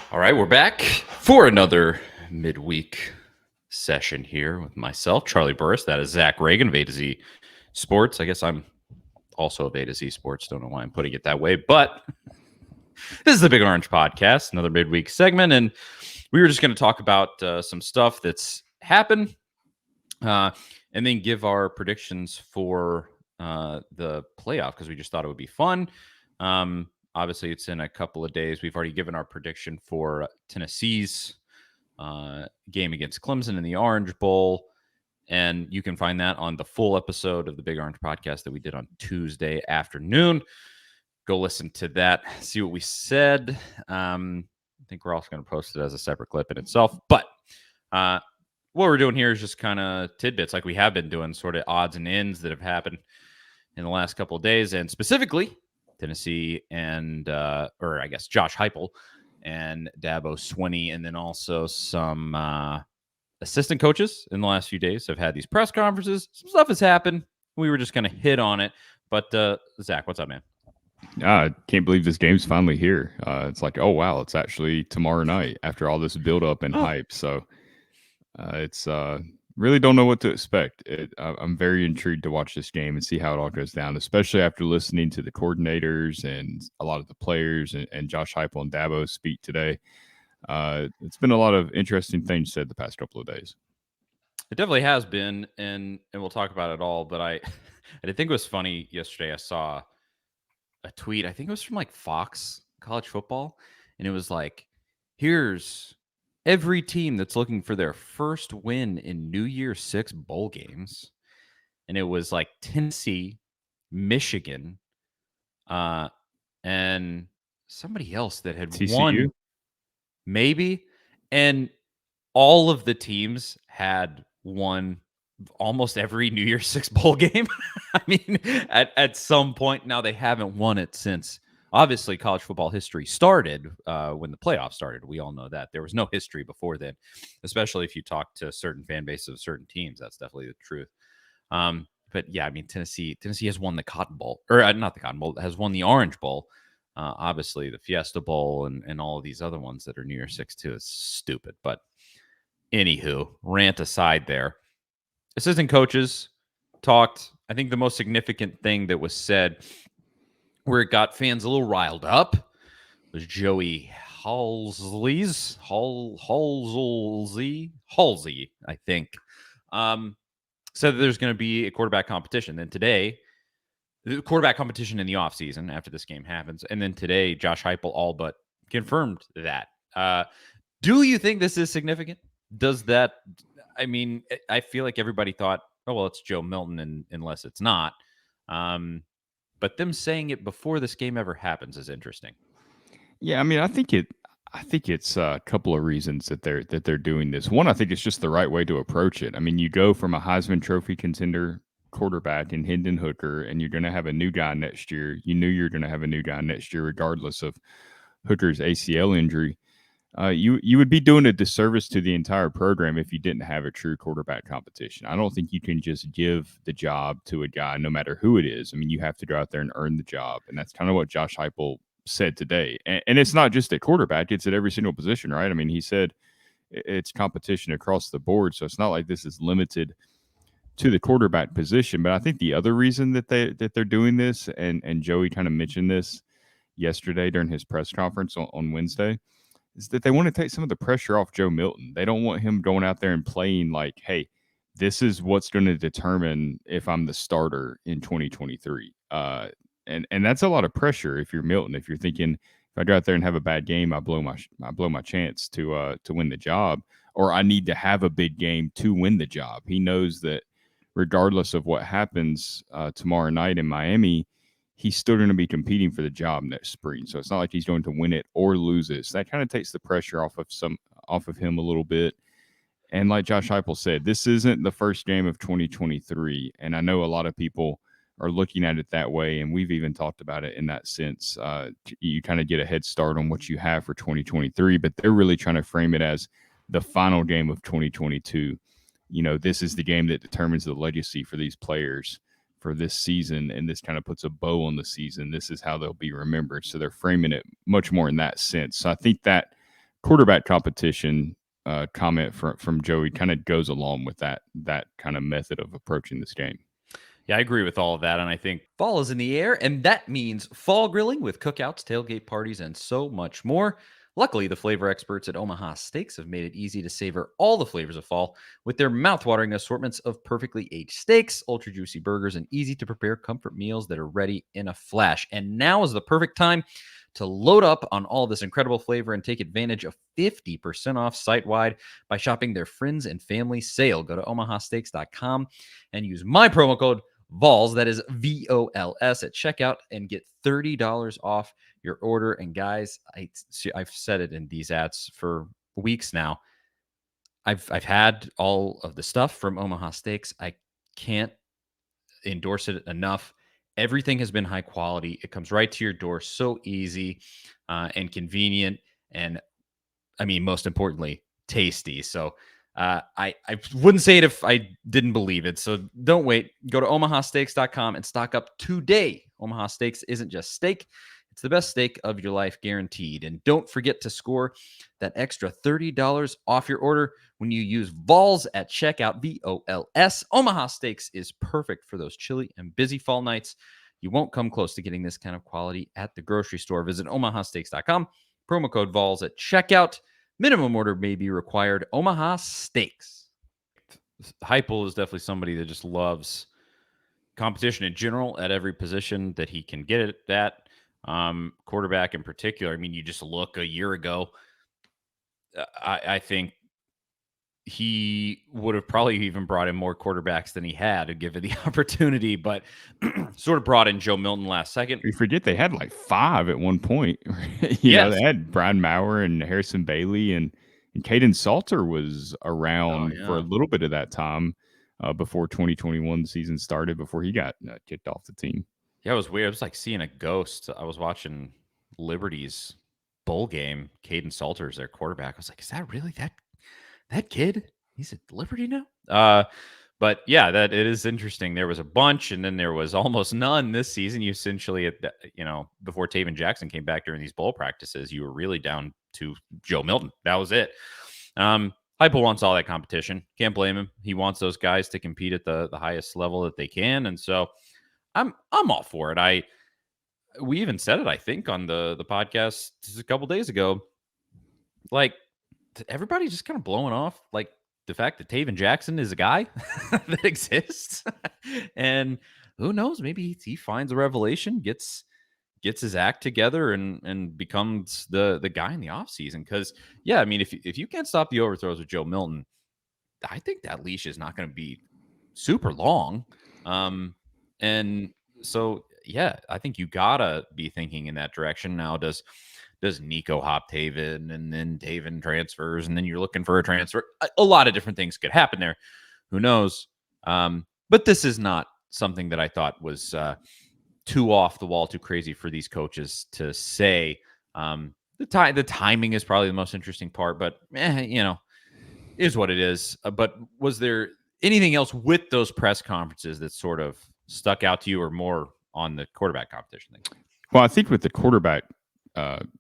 All right, we're back for another midweek session here with myself, Charlie Burris. That is Zach Reagan of A to Z Sports. I guess I'm also of A to Z Sports. Don't know why I'm putting it that way, but this is the Big Orange Podcast, another midweek segment, and we were just going to talk about some stuff that's happened, and then give our predictions for the playoff because we just thought it would be fun. Obviously, it's in a couple of days. We've already given our prediction for Tennessee's game against Clemson in the Orange Bowl. And you can find that on the full episode of the Big Orange Podcast that we did on Tuesday afternoon. Go listen to that, see what we said. I think we're also going to post it as a separate clip in itself. But what we're doing here is just kind of tidbits like we have been doing, sort of odds and ends that have happened in the last couple of days. And specifically, Tennessee and, or I guess Josh Heupel and Dabo Swinney, and then also some assistant coaches in the last few days have had these press conferences. Some stuff has happened. We were just going to hit on it. But Zach, what's up, man? I can't believe this game's finally here. It's like, oh, wow, it's actually tomorrow night after all this build-up and hype. So it's really don't know what to expect. I'm very intrigued to watch this game and see how it all goes down, especially after listening to the coordinators and a lot of the players and Josh Heupel and Dabo speak today. It's been a lot of interesting things said the past couple of days. It definitely has been, and we'll talk about it all. But I think it was funny yesterday. I saw a tweet. I think it was from like Fox College Football, and it was like, "Here's every team that's looking for their first win in New Year's Six bowl games," and it was like Tennessee, Michigan, and somebody else that had TCU? won, maybe, and all of the teams had won almost every New Year's Six bowl game. I mean, at some point now they haven't won it since obviously college football history started when the playoffs started. We all know that there was no history before then, especially if you talk to certain fan bases of certain teams. That's definitely the truth. But yeah, I mean, Tennessee has won the Cotton Bowl, or not the Cotton Bowl, has won the Orange Bowl. Obviously, the Fiesta Bowl and all of these other ones that are New Year's Six too is stupid. But anywho, rant aside there. Assistant coaches talked. I think the most significant thing that was said where it got fans a little riled up was Joey Halsey, I think, said that there's going to be a quarterback competition. Then today, the quarterback competition in the offseason after this game happens. And then today, Josh Heupel all but confirmed that. Do you think this is significant? Does that, I mean, I feel like everybody thought, oh, well, it's Joe Milton, unless it's not. But them saying it before this game ever happens is interesting. Yeah, I mean, I think it's a couple of reasons that they're doing this. One, I think it's just the right way to approach it. I mean, you go from a Heisman Trophy contender quarterback in Hendon Hooker, and you're going to have a new guy next year. You knew you're going to have a new guy next year, regardless of Hooker's ACL injury. You would be doing a disservice to the entire program if you didn't have a true quarterback competition. I don't think you can just give the job to a guy, no matter who it is. I mean, you have to go out there and earn the job, and that's kind of what Josh Heupel said today. And it's not just at quarterback; it's at every single position, right? I mean, he said it's competition across the board, so it's not like this is limited to the quarterback position. But I think the other reason that they're doing this, and Joey kind of mentioned this yesterday during his press conference on Wednesday, is that they want to take some of the pressure off Joe Milton. They don't want him going out there and playing like, hey, this is what's going to determine if I'm the starter in 2023. And that's a lot of pressure if you're Milton. If you're thinking, if I go out there and have a bad game, I blow my chance to win the job, or I need to have a big game to win the job. He knows that regardless of what happens tomorrow night in Miami, he's still going to be competing for the job next spring. So it's not like he's going to win it or lose it. So that kind of takes the pressure off of him a little bit. And like Josh Heupel said, this isn't the first game of 2023. And I know a lot of people are looking at it that way. And we've even talked about it in that sense. You kind of get a head start on what you have for 2023, but they're really trying to frame it as the final game of 2022. You know, this is the game that determines the legacy for these players for this season, and this kind of puts a bow on the season. This is how they'll be remembered. So they're framing it much more in that sense. So I think that quarterback competition comment from Joey kind of goes along with that kind of method of approaching this game. Yeah, I agree with all of that. And I think fall is in the air, and that means fall grilling with cookouts, tailgate parties, and so much more. Luckily, the flavor experts at Omaha Steaks have made it easy to savor all the flavors of fall with their mouthwatering assortments of perfectly aged steaks, ultra juicy burgers, and easy to prepare comfort meals that are ready in a flash. And now is the perfect time to load up on all this incredible flavor and take advantage of 50% off site wide by shopping their friends and family sale. Go to omahasteaks.com and use my promo code Vols, that is VOLS, at checkout and get $30 off your order. And guys, I've said it in these ads for weeks now. I've had all of the stuff from Omaha Steaks. I can't endorse it enough. Everything has been high quality. It comes right to your door, so easy and convenient, and I mean, most importantly, tasty. So I wouldn't say it if I didn't believe it. So don't wait. Go to omahasteaks.com and stock up today. Omaha Steaks isn't just steak. It's the best steak of your life, guaranteed. And don't forget to score that extra $30 off your order when you use Vols at checkout, VOLS. Omaha Steaks is perfect for those chilly and busy fall nights. You won't come close to getting this kind of quality at the grocery store. Visit omahasteaks.com. Promo code Vols at checkout. Minimum order may be required. Omaha Steaks. Heupel is definitely somebody that just loves competition in general at every position that he can get it at. Quarterback in particular. I mean, you just look a year ago. I think he would have probably even brought in more quarterbacks than he had to give it the opportunity, but sort of brought in Joe Milton last second. You forget they had like 5 at one point. you know, they had Brian Maurer and Harrison Bailey, and Caden Salter was around for a little bit of that time before 2021 season started, before he got kicked off the team. Yeah, it was weird. It was like seeing a ghost. I was watching Liberty's bowl game. Caden Salter's their quarterback. I was like, is that really that kid? He's at Liberty now? But yeah, that it is interesting. There was a bunch, and then there was almost none this season. You essentially, before Taven Jackson came back during these bowl practices, you were really down to Joe Milton. That was it. Heupel wants all that competition. Can't blame him. He wants those guys to compete at the highest level that they can, and so I'm all for it. We even said it, I think, on the podcast just a couple days ago. Like, everybody just kind of blowing off like the fact that Taven Jackson is a guy that exists. And who knows, maybe he finds a revelation, gets his act together and becomes the guy in the offseason. Because yeah, I mean, if you can't stop the overthrows with Joe Milton, I think that leash is not going to be super long. And so yeah, I think you gotta be thinking in that direction. Now, does Nico hop Taven, and then Taven transfers, and then you're looking for a transfer? A lot of different things could happen there. Who knows? But this is not something that I thought was too off the wall, too crazy for these coaches to say. The timing is probably the most interesting part, but is what it is. But was there anything else with those press conferences that sort of stuck out to you, or more on the quarterback competition thing? Well, I think with the quarterback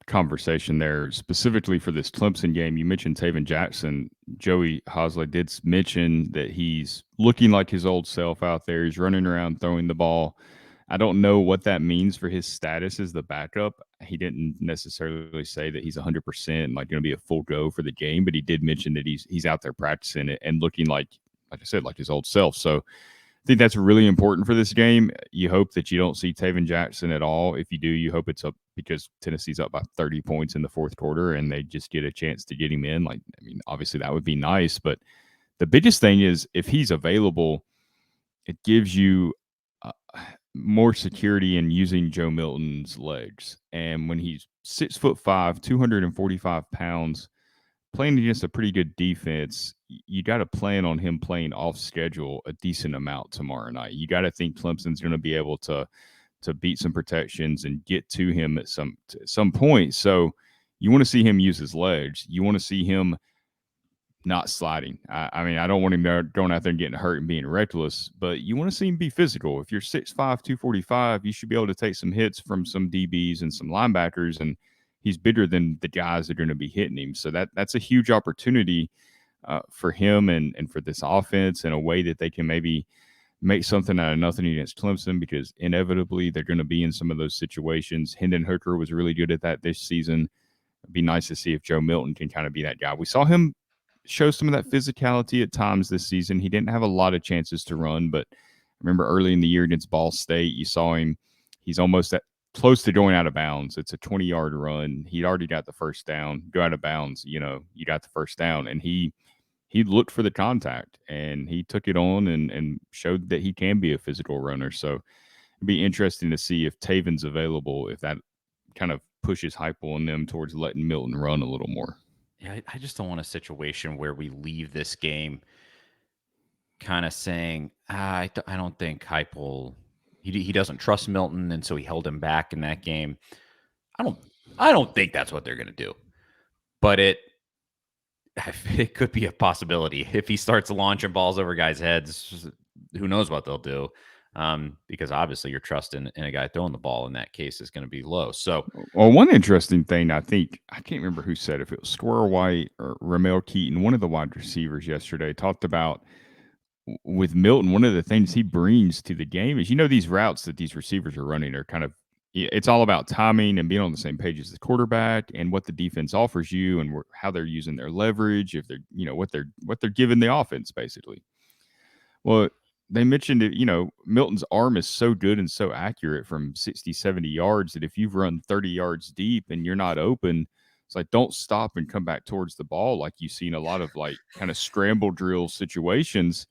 conversation there, specifically for this Clemson game, you mentioned Taven Jackson. Joey Hosley did mention that he's looking like his old self out there. He's running around throwing the ball. I don't know what that means for his status as the backup. He didn't necessarily say that he's 100% like going to be a full go for the game, but he did mention that he's out there practicing it and looking like I said, like his old self. So I think that's really important for this game. You hope that you don't see Taven Jackson at all. If you do, you hope it's up because Tennessee's up by 30 points in the fourth quarter and they just get a chance to get him in. Like, I mean, obviously that would be nice, but the biggest thing is if he's available, it gives you more security in using Joe Milton's legs. And when he's 6'5", 245 pounds, playing against a pretty good defense, you got to plan on him playing off schedule a decent amount tomorrow night. You got to think Clemson's going to be able to beat some protections and get to him at some point. So you want to see him use his legs. You want to see him not sliding. I mean, I don't want him going out there and getting hurt and being reckless, but you want to see him be physical. If you're 6'5", 245, you should be able to take some hits from some DBs and some linebackers, and he's bigger than the guys that are going to be hitting him. So that's a huge opportunity for him and for this offense in a way that they can maybe make something out of nothing against Clemson, because inevitably they're going to be in some of those situations. Hendon Hooker was really good at that this season. It'd be nice to see if Joe Milton can kind of be that guy. We saw him show some of that physicality at times this season. He didn't have a lot of chances to run, but I remember early in the year against Ball State, you saw him. He's almost close to going out of bounds. It's a 20-yard run. He'd already got the first down. Go out of bounds, you got the first down, and he looked for the contact and he took it on and showed that he can be a physical runner. So it'd be interesting to see if Taven's available, if that kind of pushes Heupel on them towards letting Milton run a little more. Yeah, I just don't want a situation where we leave this game kind of saying, I don't think Heupel, he doesn't trust Milton, and so he held him back in that game. I don't think that's what they're going to do, but it could be a possibility if he starts launching balls over guys' heads. Who knows what they'll do? Because obviously your trust in a guy throwing the ball in that case is going to be low. So, well, one interesting thing, I can't remember who said, if it was Squirrel White or Ramel Keaton, one of the wide receivers yesterday, talked about with Milton, one of the things he brings to the game is, these routes that these receivers are running are kind of, it's all about timing and being on the same page as the quarterback and what the defense offers you and how they're using their leverage, if they're, what they're giving the offense basically. Well, they mentioned it, Milton's arm is so good and so accurate from 60, 70 yards that if you've run 30 yards deep and you're not open, it's like, don't stop and come back towards the ball like you've seen a lot of like kind of scramble drill situations.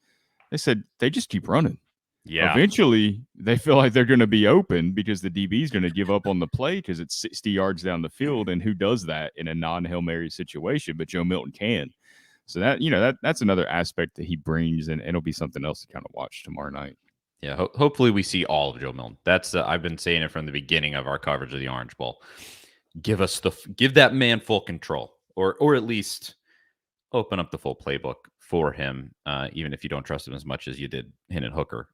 They said they just keep running. Yeah. Eventually, they feel like they're going to be open because the DB is going to give up on the play because it's 60 yards down the field. And who does that in a non-Hail Mary situation? But Joe Milton can. So that's another aspect that he brings, and it'll be something else to kind of watch tomorrow night. Yeah, hopefully we see all of Joe Milton. That's I've been saying it from the beginning of our coverage of the Orange Bowl. Give that man full control, or at least open up the full playbook for him, even if you don't trust him as much as you did Hendon Hooker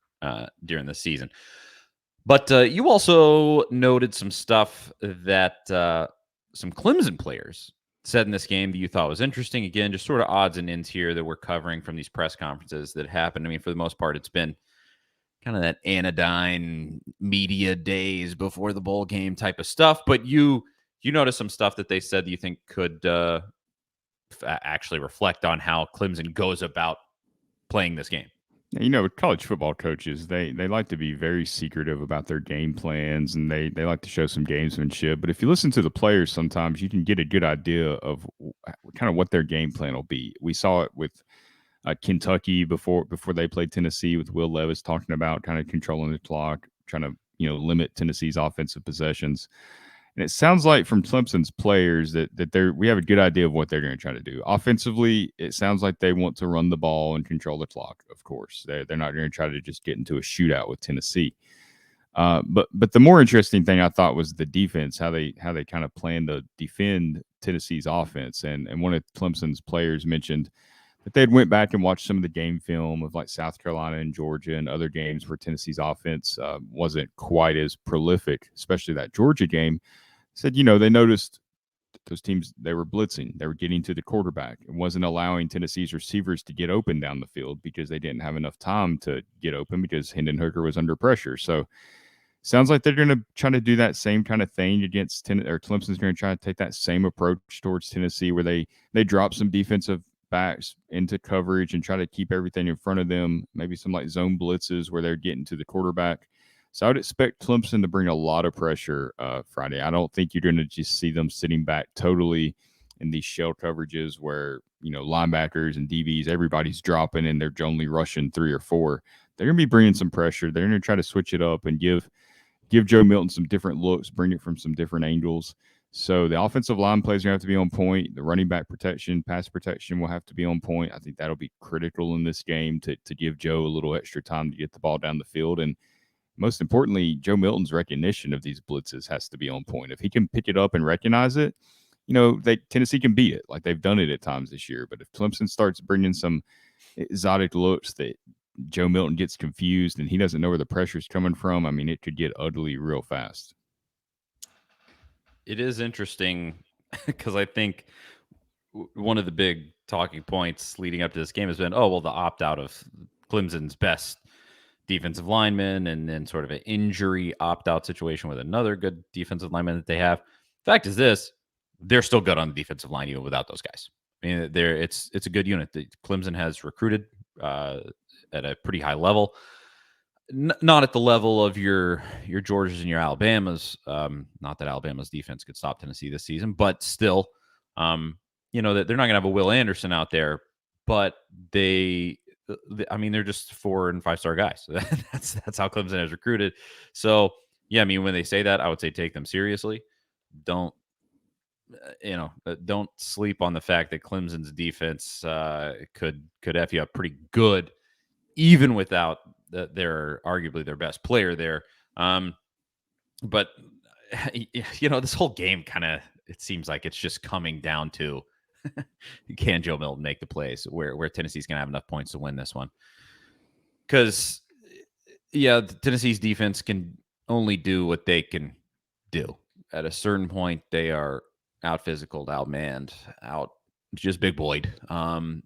during the season. But you also noted some stuff that some Clemson players said in this game that you thought was interesting. Again, just sort of odds and ends here that we're covering from these press conferences that happened. I mean, for the most part, it's been kind of that anodyne media days before the bowl game type of stuff. But you noticed some stuff that they said that you think could actually reflect on how Clemson goes about playing this game. College football coaches, they like to be very secretive about their game plans, and they like to show some gamesmanship. But if you listen to the players, sometimes you can get a good idea of kind of what their game plan will be. We saw it with Kentucky before they played Tennessee, with Will Levis talking about kind of controlling the clock, trying to limit Tennessee's offensive possessions. And it sounds like from Clemson's players that we have a good idea of what they're going to try to do. Offensively, it sounds like they want to run the ball and control the clock. Of course, they're not going to try to just get into a shootout with Tennessee. But the more interesting thing I thought was the defense, how they kind of plan to defend Tennessee's offense. And one of Clemson's players mentioned that they'd went back and watched some of the game film of like South Carolina and Georgia and other games where Tennessee's offense wasn't quite as prolific, especially that Georgia game. Said, they noticed those teams, they were blitzing. They were getting to the quarterback. It wasn't allowing Tennessee's receivers to get open down the field because they didn't have enough time to get open because Hendon Hooker was under pressure. So sounds like they're going to try to do that same kind of thing against Clemson's going to try to take that same approach towards Tennessee, where they drop some defensive backs into coverage and try to keep everything in front of them. Maybe some like zone blitzes where they're getting to the quarterback. So I would expect Clemson to bring a lot of pressure Friday. I don't think you're going to just see them sitting back totally in these shell coverages where, linebackers and DBs, everybody's dropping and they're only rushing 3 or 4. They're going to be bringing some pressure. They're going to try to switch it up and give Joe Milton some different looks, bring it from some different angles. So the offensive line plays are going to have to be on point. The running back protection, pass protection will have to be on point. I think that'll be critical in this game to give Joe a little extra time to get the ball down the field. And most importantly, Joe Milton's recognition of these blitzes has to be on point. If he can pick it up and recognize it, Tennessee can beat it like they've done it at times this year. But if Clemson starts bringing some exotic looks that Joe Milton gets confused and he doesn't know where the pressure's coming from, I mean, it could get ugly real fast. It is interesting because I think one of the big talking points leading up to this game has been, oh, well, the opt out of Clemson's best defensive lineman and then sort of an injury opt out situation with another good defensive lineman that they have. Fact is this, they're still good on the defensive line even without those guys. I mean, it's a good unit. Clemson has recruited at a pretty high level. Not at the level of your Georgias and your Alabamas. Not that Alabama's defense could stop Tennessee this season, but still, that they're not going to have a Will Anderson out there. But I mean, they're just 4 and 5 star guys. That's how Clemson has recruited. So yeah, I mean, when they say that, I would say take them seriously. Don't don't sleep on the fact that Clemson's defense could f you up pretty good, even without their arguably their best player there. But this whole game kind of, it seems like it's just coming down to can Joe Milton make the plays where Tennessee's going to have enough points to win this one? Because Tennessee's defense can only do what they can do. At a certain point, they are out physicaled, outmanned, out just big boyed. And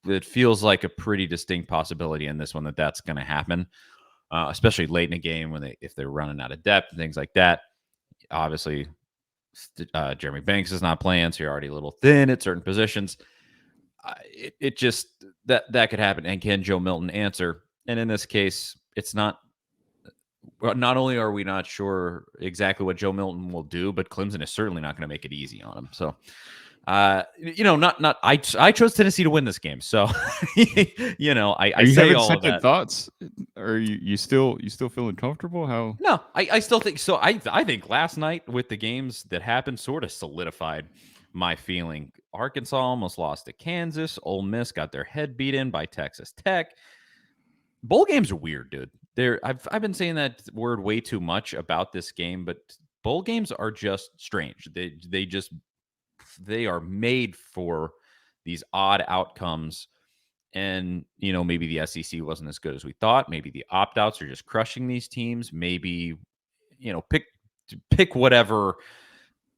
it feels like a pretty distinct possibility in this one that's going to happen, especially late in a game if they're running out of depth and things like that. Obviously, Jeremy Banks is not playing, so you're already a little thin at certain positions. It just that could happen. And can Joe Milton answer? And in this case, it's not. Not only are we not sure exactly what Joe Milton will do, but Clemson is certainly not going to make it easy on him. So, I chose Tennessee to win this game. So, I say all of that. Thoughts? Are you still feeling comfortable? How? No, I still think so. I think last night with the games that happened sort of solidified my feeling. Arkansas almost lost to Kansas. Ole Miss got their head beat in by Texas Tech. Bowl games are weird, dude. I've been saying that word way too much about this game, but bowl games are just strange. They are made for these odd outcomes. And, maybe the SEC wasn't as good as we thought. Maybe the opt-outs are just crushing these teams. Maybe, pick whatever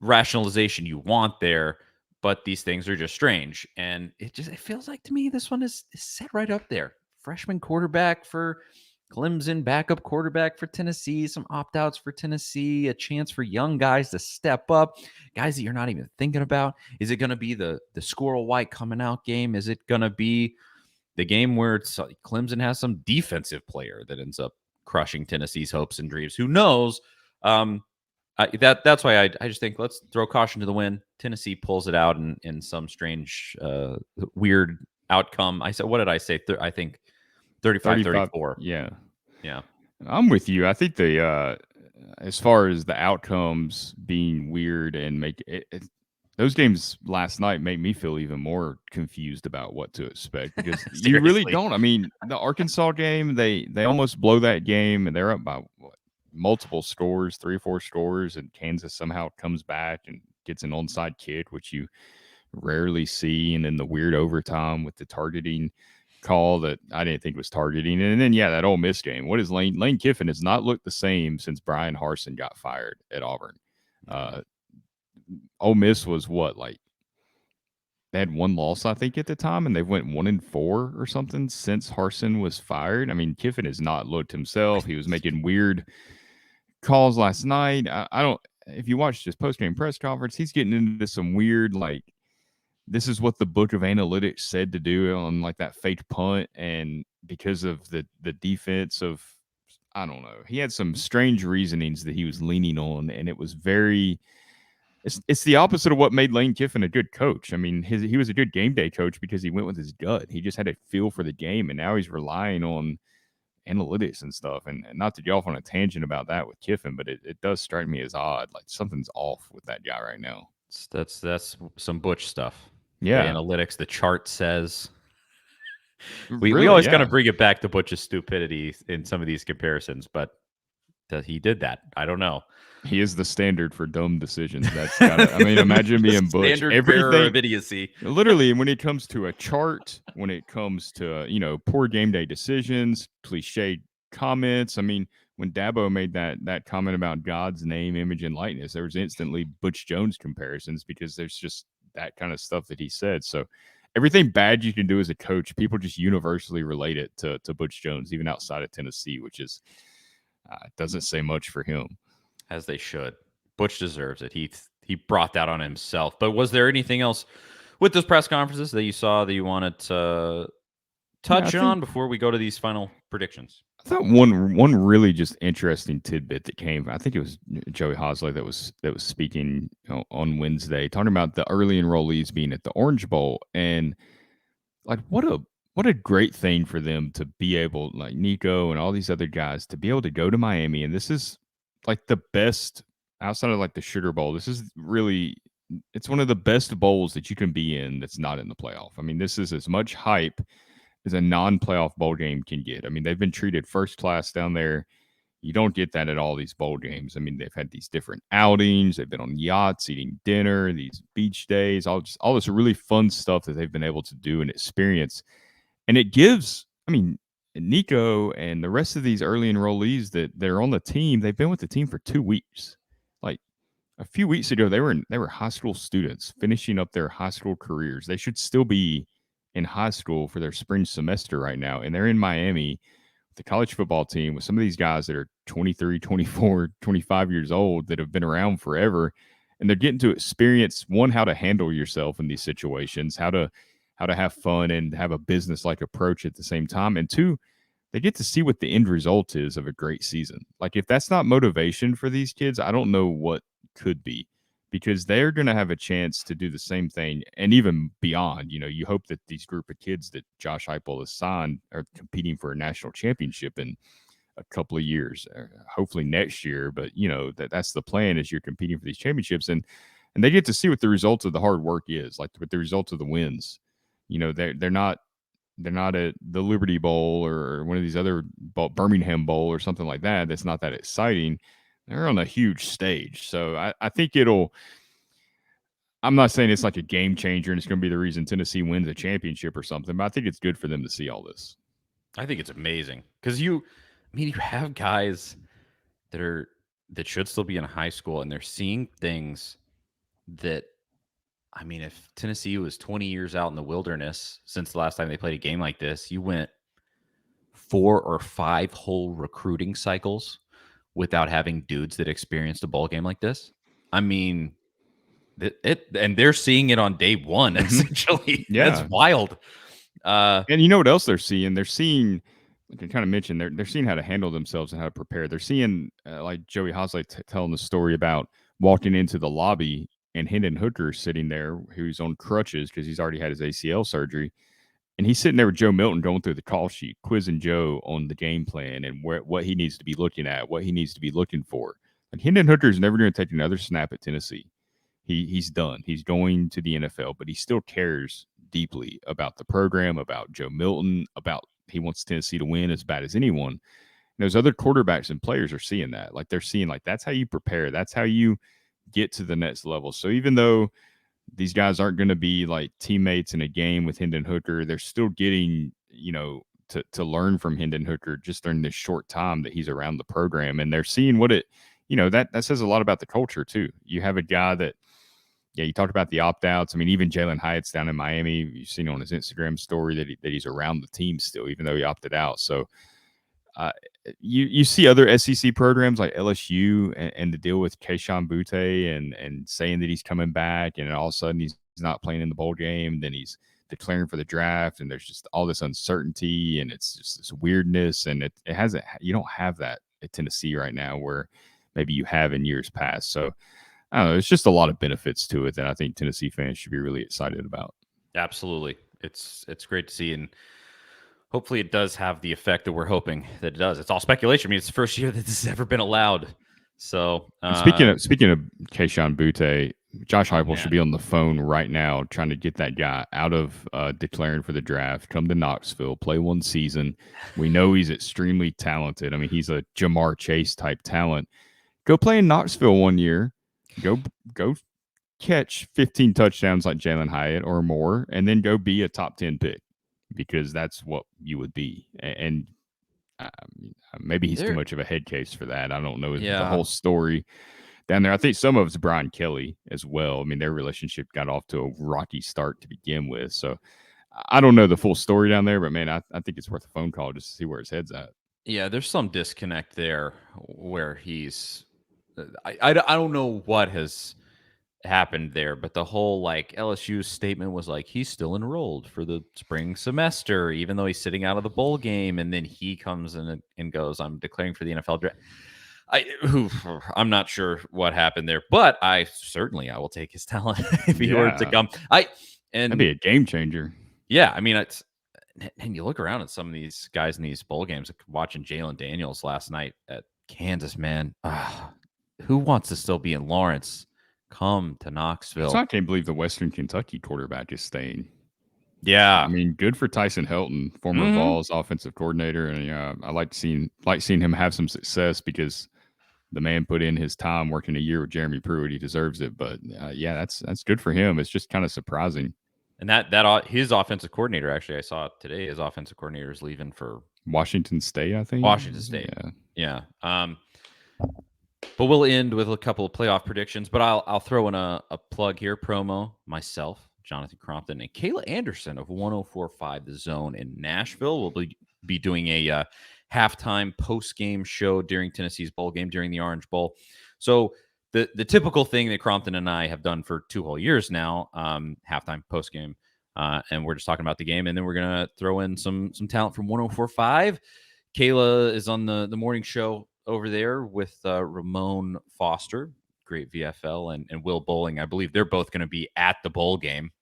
rationalization you want there. But these things are just strange. And it feels like to me this one is set right up there. Freshman quarterback for Clemson, backup quarterback for Tennessee, some opt-outs for Tennessee, a chance for young guys to step up, guys that you're not even thinking about. Is it going to be the Squirrel White coming out game? Is it going to be the game where Clemson has some defensive player that ends up crushing Tennessee's hopes and dreams? Who knows? That's why I just think let's throw caution to the wind. Tennessee pulls it out in some strange, weird outcome. What did I say? I think 35-34. Yeah. Yeah. I'm with you. I think as far as the outcomes being weird and make those games last night make me feel even more confused about what to expect because you really don't. I mean, the Arkansas game, they almost blow that game and they're up by multiple scores, 3 or 4 scores, and Kansas somehow comes back and gets an onside kick, which you rarely see. And then the weird overtime with the targeting call that I didn't think was targeting. And then, that Ole Miss game. What is Lane Kiffin has not looked the same since Brian Harsin got fired at Auburn. Ole Miss was they had 1 loss, I think, at the time, and they went 1-4 or something since Harsin was fired. I mean, Kiffin has not looked himself. He was making weird calls last night. I don't, if you watched his post-game press conference, he's getting into some weird, this is what the book of analytics said to do on that fake punt. And because of the defense of, I don't know, he had some strange reasonings that he was leaning on. And it was it's the opposite of what made Lane Kiffin a good coach. I mean, he was a good game day coach because he went with his gut. He just had a feel for the game. And now he's relying on analytics and stuff. And not to get off on a tangent about that with Kiffin, but it does strike me as odd. Something's off with that guy right now. That's some Butch stuff. Yeah. The analytics, the chart says. We always kind of bring it back to Butch's stupidity in some of these comparisons, but he did that. I don't know. He is the standard for dumb decisions. That's imagine being Butch. Everything of idiocy. Literally, when it comes to a chart, when it comes to poor game day decisions, cliche comments. I mean, when Dabo made that comment about God's name, image, and likeness, there was instantly Butch Jones comparisons because there's just that kind of stuff that he said. So everything bad you can do as a coach, people just universally relate it to Butch Jones, even outside of Tennessee, which is doesn't say much for him. As they should. Butch deserves it. He brought that on himself. But was there anything else with those press conferences that you saw that you wanted to Yeah, I touch think on before we go to these final predictions? I thought one really just interesting tidbit that came. I think it was Joey Hosley that was speaking on Wednesday, talking about the early enrollees being at the Orange Bowl, and like what a great thing for them to be able, like Nico and all these other guys, to be able to go to Miami, and this is like the best outside of like the Sugar Bowl. This is really it's one of the best bowls that you can be in that's not in the playoff. I mean, this is as much hype as a non-playoff bowl game can get. I mean, they've been treated first class down there. You don't get that at all these bowl games. I mean, they've had these different outings. They've been on yachts, eating dinner, these beach days, all this really fun stuff that they've been able to do and experience. And it gives, I mean, Nico and the rest of these early enrollees that they're on the team, they've been with the team for 2 weeks. Like a few weeks ago, they were high school students finishing up their high school careers. They should still be in high school for their spring semester right now, and they're in Miami, the college football team, with some of these guys that are 23, 24, 25 years old that have been around forever, and they're getting to experience, one, how to handle yourself in these situations, how to have fun and have a business like approach at the same time, and two, they get to see what the end result is of a great season. Like if that's not motivation for these kids, I don't know what could be, because they're going to have a chance to do the same thing and even beyond. You hope that these group of kids that Josh Heupel has signed are competing for a national championship in a couple of years, hopefully next year. But that's the plan, is you're competing for these championships, and they get to see what the results of the hard work is, like what the results of the wins. They're not at the Liberty Bowl or one of these other Birmingham Bowl or something like that. That's not that exciting. They're on a huge stage. So I think I'm not saying it's like a game changer and it's going to be the reason Tennessee wins a championship or something, but I think it's good for them to see all this. I think it's amazing because you have guys that should still be in high school and they're seeing things that, if Tennessee was 20 years out in the wilderness since the last time they played a game like this, you went 4 or 5 whole recruiting cycles without having dudes that experienced a bowl game like this. I mean, and they're seeing it on day one, essentially. Yeah. That's wild. And you know what else they're seeing? They're seeing, like I kind of mentioned, they're seeing how to handle themselves and how to prepare. They're seeing, like Joey Hosley telling the story about walking into the lobby and Hendon Hooker sitting there, who's on crutches because he's already had his ACL surgery. And he's sitting there with Joe Milton going through the call sheet, quizzing Joe on the game plan and what he needs to be looking at, what he needs to be looking for. And Hendon Hooker's never going to take another snap at Tennessee. He's done. He's going to the NFL, but he still cares deeply about the program, about Joe Milton, about he wants Tennessee to win as bad as anyone. And those other quarterbacks and players are seeing that. Like they're seeing, like, that's how you prepare. That's how you get to the next level. So even though these guys aren't going to be like teammates in a game with Hendon Hooker, they're still getting, to learn from Hendon Hooker just during this short time that he's around the program. And they're seeing what it, that says a lot about the culture too. You have a guy that, you talked about the opt-outs. I mean, even Jalen Hyatt's down in Miami. You've seen on his Instagram story that he's around the team still, even though he opted out. So you see other SEC programs like LSU and the deal with Keishawn Butte and saying that he's coming back, and all of a sudden he's not playing in the bowl game. Then he's declaring for the draft, and there's just all this uncertainty, and it's just this weirdness. And it hasn't. You don't have that at Tennessee right now, where maybe you have in years past. So I don't know. It's just a lot of benefits to it that I think Tennessee fans should be really excited about. Absolutely. It's great to see, and hopefully it does have the effect that we're hoping that it does. It's all speculation. I mean, it's the first year that this has ever been allowed. So speaking of Keishawn Butte, Josh Heupel should man. be on the phone right now trying to get that guy out of declaring for the draft, come to Knoxville, play one season. We know he's extremely talented. I mean, he's a Jamar Chase type talent. Go play in Knoxville one year. Go catch 15 touchdowns like Jalen Hyatt or more, and then go be a top 10 pick, because that's what you would be. And Maybe he's too There, much of a head case for that. I don't know the yeah, whole story down there. I think some of it's Brian Kelly as well. I mean, their relationship got off to a rocky start to begin with. So I don't know the full story down there, but man, I think it's worth a phone call just to see where his head's at. yeah. There's some disconnect there where he's. I don't know what has happened there, but the whole like LSU statement was like he's still enrolled for the spring semester, even though he's sitting out of the bowl game, and then he comes in and goes, "I'm declaring for the NFL draft." I'm not sure what happened there, but I will take his talent if he were to Yeah, come. that'd be And a game changer. yeah, I mean it's and you look around at some of these guys in these bowl games, like watching Jalen Daniels last night at Kansas, man. Who wants to still be in Lawrence? Come to So Knoxville. I can't believe the Western Kentucky quarterback is staying. I Yeah. mean, good for Tyson Helton, former Hmm. Vols offensive coordinator, and I like seeing him have some success because the man put in his time working a year with Jeremy Pruitt. He deserves it. But yeah, that's good for him. It's just kind of surprising. And his offensive coordinator, actually, I saw today, his offensive coordinator is leaving for Washington State, I think. Washington State. Yeah. Yeah. But we'll end with a couple of playoff predictions. But I'll throw in a plug here, promo myself, Jonathan Crompton, and Kayla Anderson of 104.5 The Zone in Nashville. We'll be doing a halftime post game show during Tennessee's bowl game during the Orange Bowl. So the typical thing that Crompton and I have done for 2 whole years now, halftime post game. And we're just talking about the game, and then we're gonna throw in some talent from 104.5. Kayla is on the morning show over there with Ramon Foster, great VFL, and Will Bowling. I believe they're both going to be at the bowl game.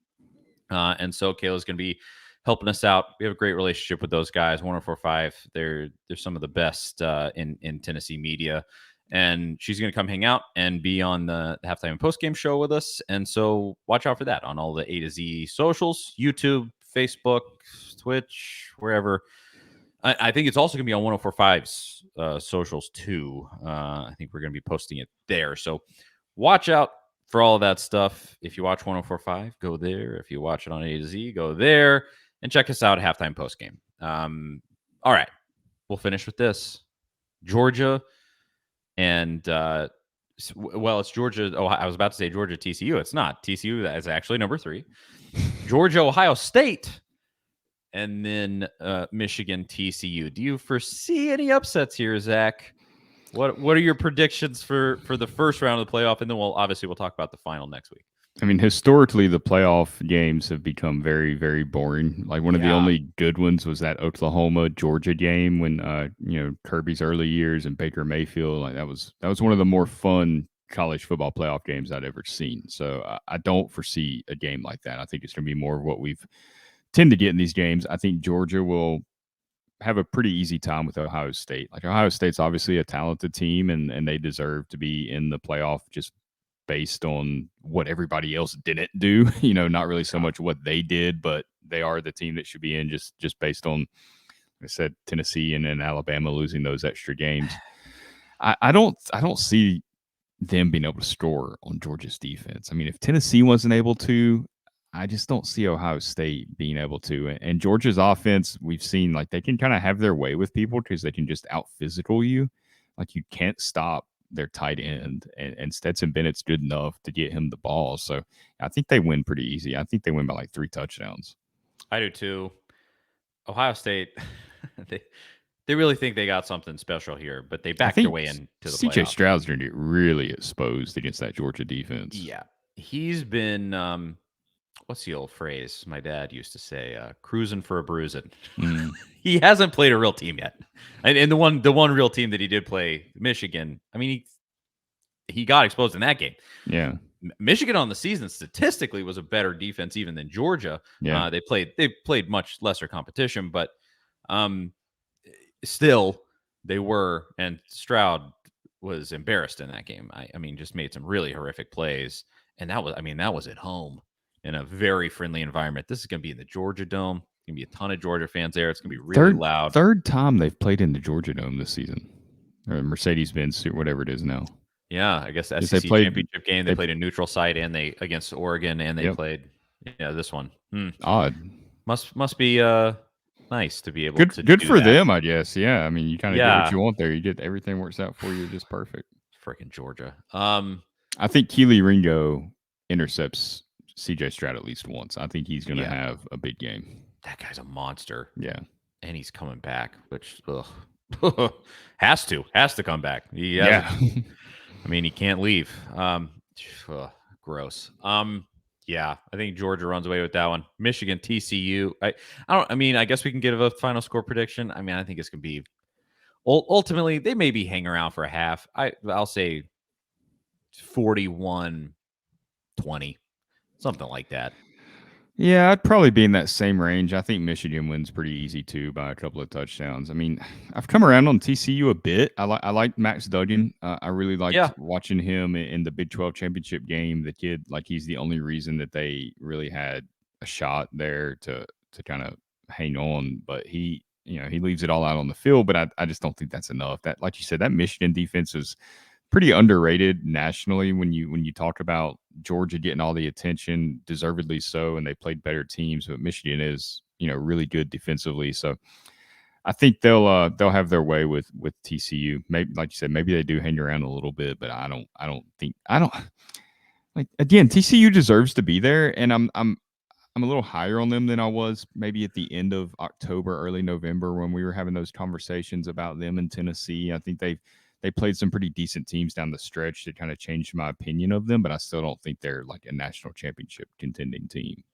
And so Kayla's going to be helping us out. We have a great relationship with those guys. 104.5. They're some of the best in Tennessee media. And she's going to come hang out and be on the halftime and post game show with us. And so watch out for that on all the A to Z socials, YouTube, Facebook, Twitch, wherever. I think it's also going to be on 104.5's socials too. I think we're going to be posting it there. So watch out for all of that stuff. If you watch 104.5, go there. If you watch it on A to Z, go there and check us out at halftime post game. All right. We'll finish with this. Georgia and it's Georgia. Oh, I was about to say Georgia TCU. It's not. TCU is actually number 3. Georgia Ohio State, and then Michigan TCU. Do you foresee any upsets here, Zach? What are your predictions for the first round of the playoff? And then we'll talk about the final next week. I mean, historically, the playoff games have become very, very boring. Like one of the only good ones was that Oklahoma Georgia game when Kirby's early years and Baker Mayfield. Like that was one of the more fun college football playoff games I'd ever seen. So I don't foresee a game like that. I think it's going to be more of what we've tend to get in these games. I think Georgia will have a pretty easy time with Ohio State. Like Ohio State's obviously a talented team, and they deserve to be in the playoff just based on what everybody else didn't do. Not really so much what they did, but they are the team that should be in just based on, like I said, Tennessee and then Alabama losing those extra games. I don't see them being able to score on Georgia's defense. I mean, if Tennessee wasn't able to, I just don't see Ohio State being able to. And Georgia's offense, we've seen like they can kind of have their way with people because they can just out physical you. Like you can't stop their tight end, and Stetson Bennett's good enough to get him the ball. So I think they win pretty easy. I think they win by like 3 touchdowns. I do too. Ohio State, they really think they got something special here, but they backed their way into the CJ playoff. Stroud's going to get really exposed against that Georgia defense. Yeah, he's been. What's the old phrase my dad used to say? Cruising for a bruising. He hasn't played a real team yet, and the one real team that he did play, Michigan. I mean, he got exposed in that game. Yeah, Michigan on the season statistically was a better defense even than Georgia. Yeah, they played much lesser competition, but still they were. And Stroud was embarrassed in that game. I mean, just made some really horrific plays, and that was at home in a very friendly environment. This is going to be in the Georgia Dome. Going to be a ton of Georgia fans there. It's going to be really loud. Third time they've played in the Georgia Dome this season, or Mercedes-Benz, whatever it is now. Yeah, I guess SEC championship game. They played a neutral site, and they against Oregon, and they played this one. Odd. Must be nice to be able to Good do for that. them, I guess. Yeah, I mean, you kind of get what Yeah, you want there. You get everything works out for you just perfect. freaking Georgia. I think Keely Ringo intercepts CJ Stroud at least once. I think he's going to Yeah, have a big game. that guy's a monster, Yeah. and he's coming back, which has to come back. He hasn't. Yeah. I mean, he can't leave. Ugh, gross. Yeah, I think Georgia runs away with that one. Michigan, TCU. I don't. I mean, I guess we can give a final score prediction. I mean, I think it's gonna be ultimately they maybe hang around for a half. I'll say 41-20, something like that. Yeah, I'd probably be in that same range. I think Michigan wins pretty easy too by a couple of touchdowns. I mean, I've come around on TCU a bit. I like Max Duggan. I really liked Yeah, watching him in the Big 12 championship game. The kid, like, he's the only reason that they really had a shot there to kind of hang on. But he leaves it all out on the field. But I just don't think that's enough. That, like you said, that Michigan defense is pretty underrated nationally when you talk about Georgia getting all the attention, deservedly so, and they played better teams, but Michigan is, really good defensively. So I think they'll have their way with TCU. Maybe, like you said, maybe they do hang around a little bit, but I don't like, again, TCU deserves to be there, and I'm a little higher on them than I was maybe at the end of October, early November, when we were having those conversations about them in Tennessee. I think they played some pretty decent teams down the stretch that kind of changed my opinion of them, but I still don't think they're like a national championship contending team.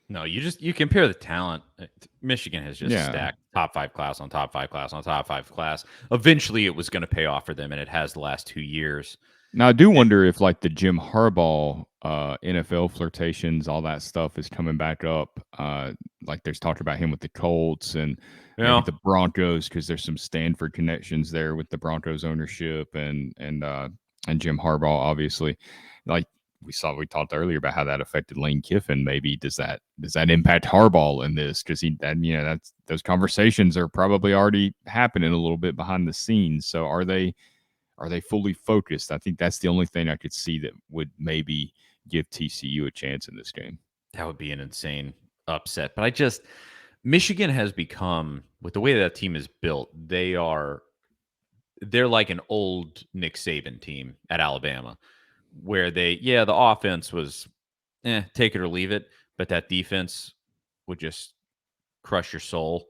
no, you compare the talent. Michigan has just Yeah. stacked top 5 class on top 5 class on top 5 class. Eventually, it was going to pay off for them, and it has the last 2 years. Now I do wonder if like the Jim Harbaugh NFL flirtations, all that stuff is coming back up. Like there's talk about him with the Colts and maybe Yeah, the Broncos, because there's some Stanford connections there with the Broncos ownership and Jim Harbaugh, obviously. Like we talked earlier about how that affected Lane Kiffin. Maybe does that impact Harbaugh in this? Because that's those conversations are probably already happening a little bit behind the scenes. So are they fully focused? I think that's the only thing I could see that would maybe give TCU a chance in this game. that would be an insane upset. But Michigan has become, with the way that team is built, they're like an old Nick Saban team at Alabama, where the offense was take it or leave it, but that defense would just crush your soul.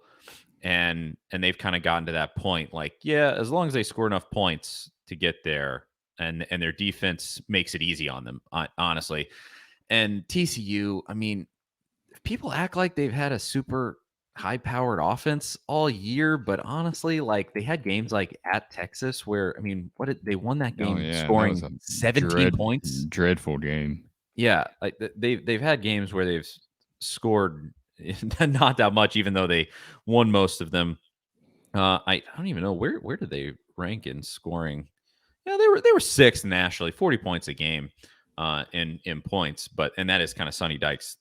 And they've kind of gotten to that point, like, yeah, as long as they score enough points to get there, and their defense makes it easy on them, honestly. And TCU, I mean, people act like they've had a super high powered offense all year, but honestly, like, they had games like at Texas where, I mean, they won that Oh game yeah, that was scoring a 17 points. dreadful game. Yeah, like they've had games where they've scored not that much, even though they won most of them. I don't even know where did they rank in scoring. Yeah, they were sixth nationally, 40 points a game, in points. But and that is kind of Sonny Dykes'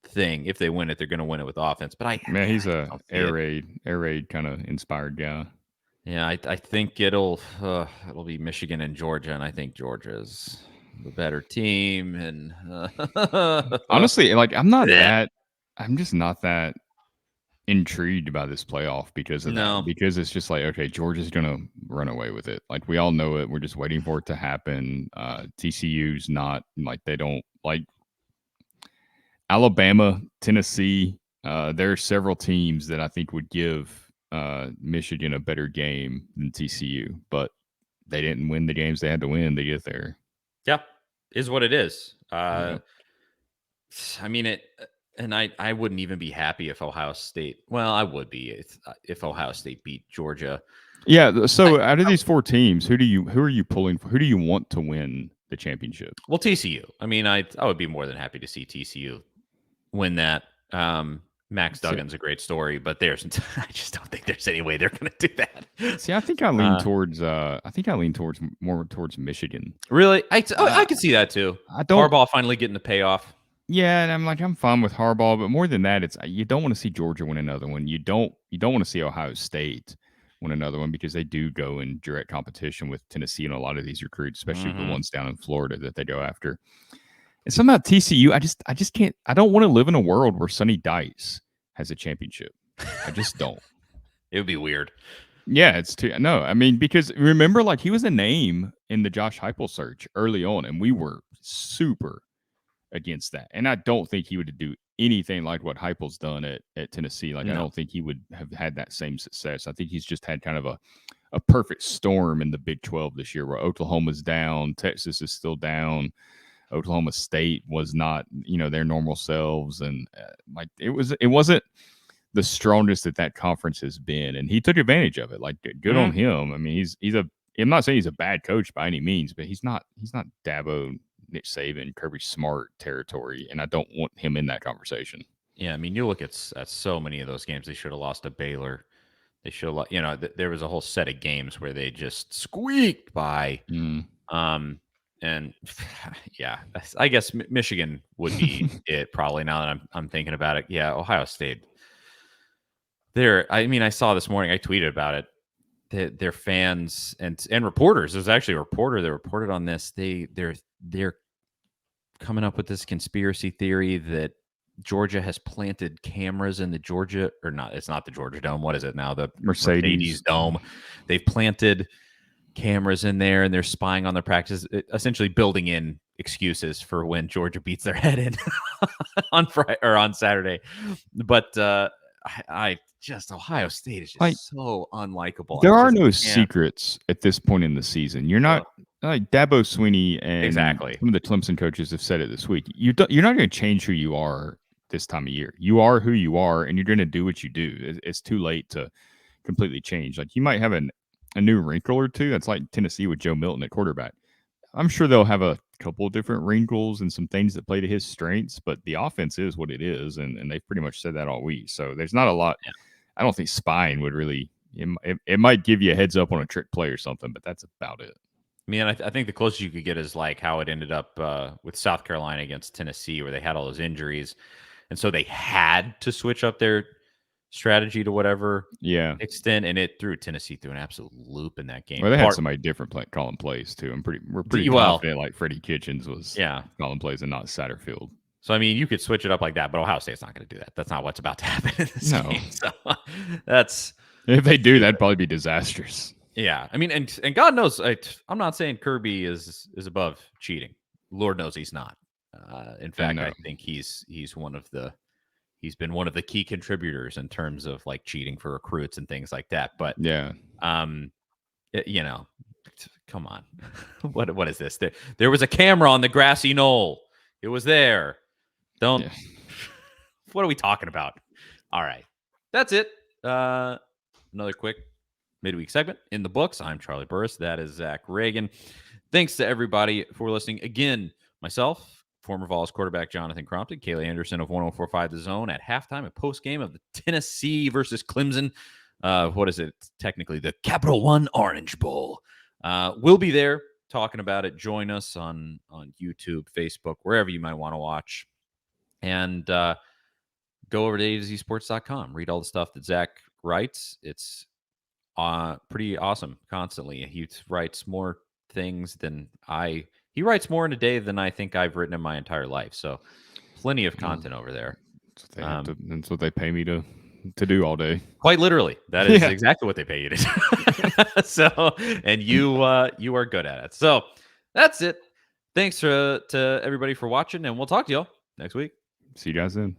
thing. If they win it, they're going to win it with offense. But Man, he's I just a don't see it. air raid kind of inspired guy. Yeah, I think it'll be Michigan and Georgia, and I think Georgia's the better team. And Honestly, like yeah. I'm just not that intrigued by this playoff because of that. No, Because it's just like, okay, Georgia's gonna run away with it. Like we all know it. We're just waiting for it to happen. TCU's not like they don't like Alabama, Tennessee. There are several teams that I think would give Michigan a better game than TCU, but they didn't win the games they had to win to get there. yeah, is what it is. Yeah. I mean it, and I wouldn't even be happy if Ohio State. Well, I would be if Ohio State beat Georgia. Yeah. I, So out of these four teams, who are you pulling for? Who do you want to win the championship? well, TCU. I mean, I would be more than happy to see TCU win that. Max See, Duggan's a great story, but I just don't think there's any way they're going to do that. see, I think I lean towards more towards Michigan. Really, I Uh, could see that too. I don't. Harbaugh finally getting the payoff. Yeah, and I'm fine with Harbaugh, but more than that, it's you don't want to see Georgia win another one. You don't want to see Ohio State win another one because they do go in direct competition with Tennessee and a lot of these recruits, especially the Hmm. ones down in Florida that they go after. And somehow TCU, I just can't. I don't want to live in a world where Sonny Dice has a championship. I just don't. It would be weird. Yeah, it's too no. I mean, because remember, like he was a name in the Josh Heupel search early on, and we were super against that. And I don't think he would do anything like what Heupel's done at Tennessee. Like I No. don't think he would have had that same success. I think he's just had kind of a perfect storm in the Big 12 this year, where Oklahoma's down, Texas is still down. Oklahoma State was not, their normal selves, and like it wasn't the strongest that conference has been, and he took advantage of it. Like good on him. I mean, I'm not saying he's a bad coach by any means, but he's not Dabo, Nick Saban, Kirby Smart territory, and I don't want him in that conversation. Yeah, I mean, you look at so many of those games. They should have lost to Baylor. They should have, there was a whole set of games where they just squeaked by. And yeah, I guess Michigan would be it probably. Now that I'm thinking about it, yeah, Ohio State. I saw this morning. I tweeted about it. Their fans and reporters. There's actually a reporter that reported on this. They're coming up with this conspiracy theory that Georgia has planted cameras in the Georgia, or not, it's not the Georgia Dome. What is it now? The Mercedes Dome. They've planted cameras in there and they're spying on their practice, essentially building in excuses for when Georgia beats their head in on Friday or on Saturday. But I just, Ohio State is just so unlikable. There are no secrets at this point in the season. You're not like Dabo Swinney and exactly some of the Clemson coaches have said it this week. You're not going to change who you are this time of year. You are who you are, and you're going to do what you do. It's too late to completely change. Like you might have a new wrinkle or two. That's like Tennessee with Joe Milton at quarterback. I'm sure they'll have a couple of different wrinkles and some things that play to his strengths, but the offense is what it is, and they've pretty much said that all week. So there's not a lot. Yeah. I don't think spying would really. It might give you a heads up on a trick play or something, but that's about it. I mean, I think the closest you could get is like how it ended up with South Carolina against Tennessee, where they had all those injuries, and so they had to switch up their strategy to whatever extent, and it threw Tennessee through an absolute loop in that game. Well, they had somebody different calling plays too. We're pretty confident like Freddie Kitchens was calling plays and not Satterfield. So I mean, you could switch it up like that, but Ohio State's not going to do that. That's not what's about to happen in this game. So that's if they do, that'd probably be disastrous. Yeah, I mean, and God knows, I'm not saying Kirby is above cheating. Lord knows he's not. In fact, I think he's been one of the key contributors in terms of like cheating for recruits and things like that. But come on, what is this? There was a camera on the grassy knoll. It was there. Don't. Yeah. What are we talking about? All right, that's it. Another quick midweek segment in the books. I'm Charlie Burris. That is Zach Reagan. Thanks to everybody for listening. Again, myself, former Vols quarterback Jonathan Crompton, Kaylee Anderson of 104.5 The Zone at halftime and post-game of the Tennessee versus Clemson. What is it? Technically, the Capital One Orange Bowl. We'll be there talking about it. Join us on YouTube, Facebook, wherever you might want to watch. And go over to AtoZSports.com. Read all the stuff that Zach writes. It's pretty awesome constantly. He writes more things than he writes more in a day than I think I've written in my entire life. So plenty of content over there. That's what they pay me to do all day. Quite literally. That is exactly what they pay you to do. So, and you are good at it. So that's it. Thanks to everybody for watching, and we'll talk to y'all next week. See you guys then.